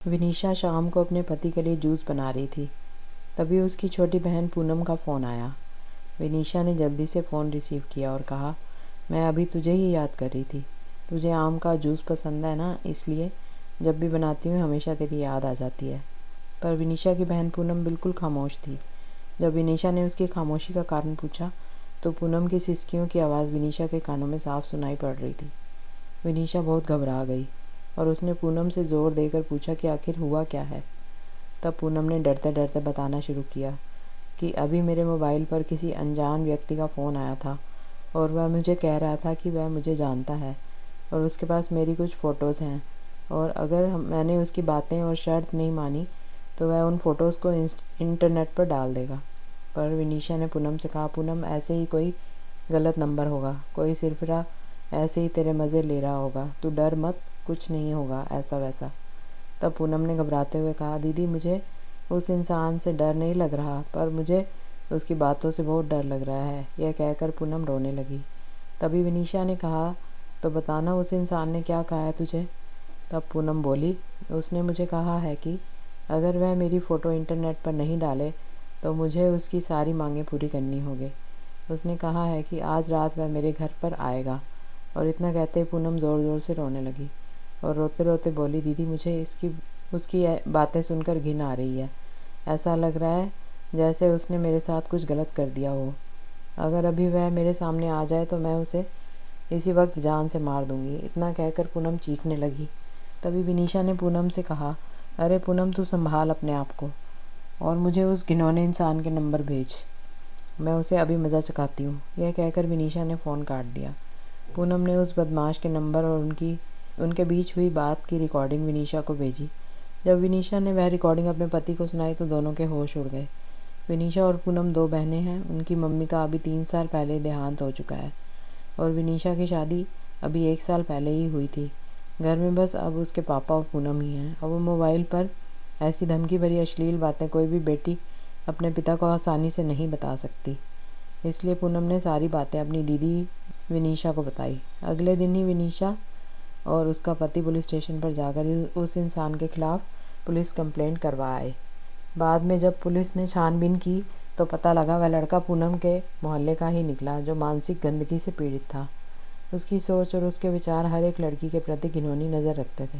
विनीशा शाम को अपने पति के लिए जूस बना रही थी। तभी उसकी छोटी बहन पूनम का फ़ोन आया। विनीशा ने जल्दी से फ़ोन रिसीव किया और कहा, मैं अभी तुझे ही याद कर रही थी। तुझे आम का जूस पसंद है ना, इसलिए जब भी बनाती हूँ हमेशा तेरी याद आ जाती है। पर विनीशा की बहन पूनम बिल्कुल खामोश थी। जब विनीशा ने उसकी खामोशी का कारण पूछा तो पूनम की सिसकियों की आवाज़ विनीशा के कानों में साफ सुनाई पड़ रही थी। विनीशा बहुत घबरा गई और उसने पूनम से ज़ोर देकर पूछा कि आखिर हुआ क्या है। तब पूनम ने डरते डरते बताना शुरू किया कि अभी मेरे मोबाइल पर किसी अनजान व्यक्ति का फ़ोन आया था और वह मुझे कह रहा था कि वह मुझे जानता है और उसके पास मेरी कुछ फ़ोटोज़ हैं, और अगर मैंने उसकी बातें और शर्त नहीं मानी तो वह उन फ़ोटोज़ को इंटरनेट पर डाल देगा। पर विनीशा ने पूनम से कहा, पूनम ऐसे ही कोई गलत नंबर होगा, कोई सिरफिरा ऐसे ही तेरे मज़े ले रहा होगा, तू डर मत, कुछ नहीं होगा ऐसा वैसा। तब पूनम ने घबराते हुए कहा, दीदी मुझे उस इंसान से डर नहीं लग रहा, पर मुझे उसकी बातों से बहुत डर लग रहा है। यह कहकर पूनम रोने लगी। तभी विनीशा ने कहा, तो बताना उस इंसान ने क्या कहा है तुझे। तब पूनम बोली, उसने मुझे कहा है कि अगर वह मेरी फ़ोटो इंटरनेट पर नहीं डाले तो मुझे उसकी सारी मांगें पूरी करनी होगी। उसने कहा है कि आज रात वह मेरे घर पर आएगा। और इतना कहते ही पूनम ज़ोर ज़ोर से रोने लगी और रोते रोते बोली, दीदी मुझे उसकी बातें सुनकर घिन आ रही है। ऐसा लग रहा है जैसे उसने मेरे साथ कुछ गलत कर दिया हो। अगर अभी वह मेरे सामने आ जाए तो मैं उसे इसी वक्त जान से मार दूंगी। इतना कहकर पूनम चीखने लगी। तभी विनीशा ने पूनम से कहा, अरे पूनम तू संभाल अपने आप को और मुझे उस घिनौने इंसान के नंबर भेज, मैं उसे अभी मज़ा चखाती हूँ। यह कहकर विनीशा ने फ़ोन काट दिया। पूनम ने उस बदमाश के नंबर और उनके बीच हुई बात की रिकॉर्डिंग विनीशा को भेजी। जब विनीशा ने वह रिकॉर्डिंग अपने पति को सुनाई तो दोनों के होश उड़ गए। विनीशा और पूनम दो बहनें हैं। उनकी मम्मी का अभी 3 साल पहले देहांत हो चुका है और विनीशा की शादी अभी 1 साल पहले ही हुई थी। घर में बस अब उसके पापा और पूनम ही हैं। अब वो मोबाइल पर ऐसी धमकी भरी अश्लील बातें कोई भी बेटी अपने पिता को आसानी से नहीं बता सकती। इसलिए पूनम ने सारी बातें अपनी दीदी विनीशा को बताई। अगले दिन ही विनीशा और उसका पति पुलिस स्टेशन पर जाकर उस इंसान के खिलाफ पुलिस कंप्लेंट करवा आए। बाद में जब पुलिस ने छानबीन की तो पता लगा वह लड़का पूनम के मोहल्ले का ही निकला जो मानसिक गंदगी से पीड़ित था। उसकी सोच और उसके विचार हर एक लड़की के प्रति घिनौनी नज़र रखते थे।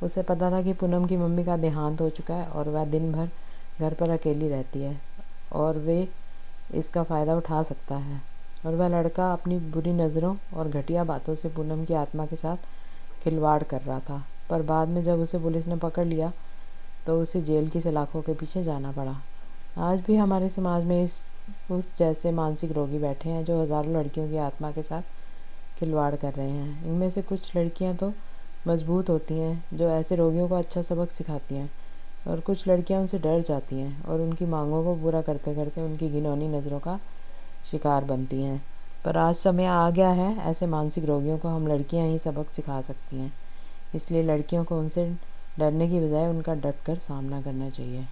उसे पता था कि पूनम की मम्मी का देहांत हो चुका है और वह दिन भर घर पर अकेली रहती है और वे इसका फ़ायदा उठा सकता है, और वह लड़का अपनी बुरी नज़रों और घटिया बातों से पूनम की आत्मा के साथ खिलवाड़ कर रहा था। पर बाद में जब उसे पुलिस ने पकड़ लिया तो उसे जेल की सलाखों के पीछे जाना पड़ा। आज भी हमारे समाज में उस जैसे मानसिक रोगी बैठे हैं जो हज़ारों लड़कियों की आत्मा के साथ खिलवाड़ कर रहे हैं। इनमें से कुछ लड़कियां तो मजबूत होती हैं जो ऐसे रोगियों को अच्छा सबक सिखाती हैं, और कुछ लड़कियां उनसे डर जाती हैं और उनकी मांगों को पूरा करते करते उनकी घिनौनी नज़रों का शिकार बनती हैं। पर आज समय आ गया है, ऐसे मानसिक रोगियों को हम लड़कियां ही सबक सिखा सकती हैं। इसलिए लड़कियों को उनसे डरने की बजाय उनका डट कर सामना करना चाहिए।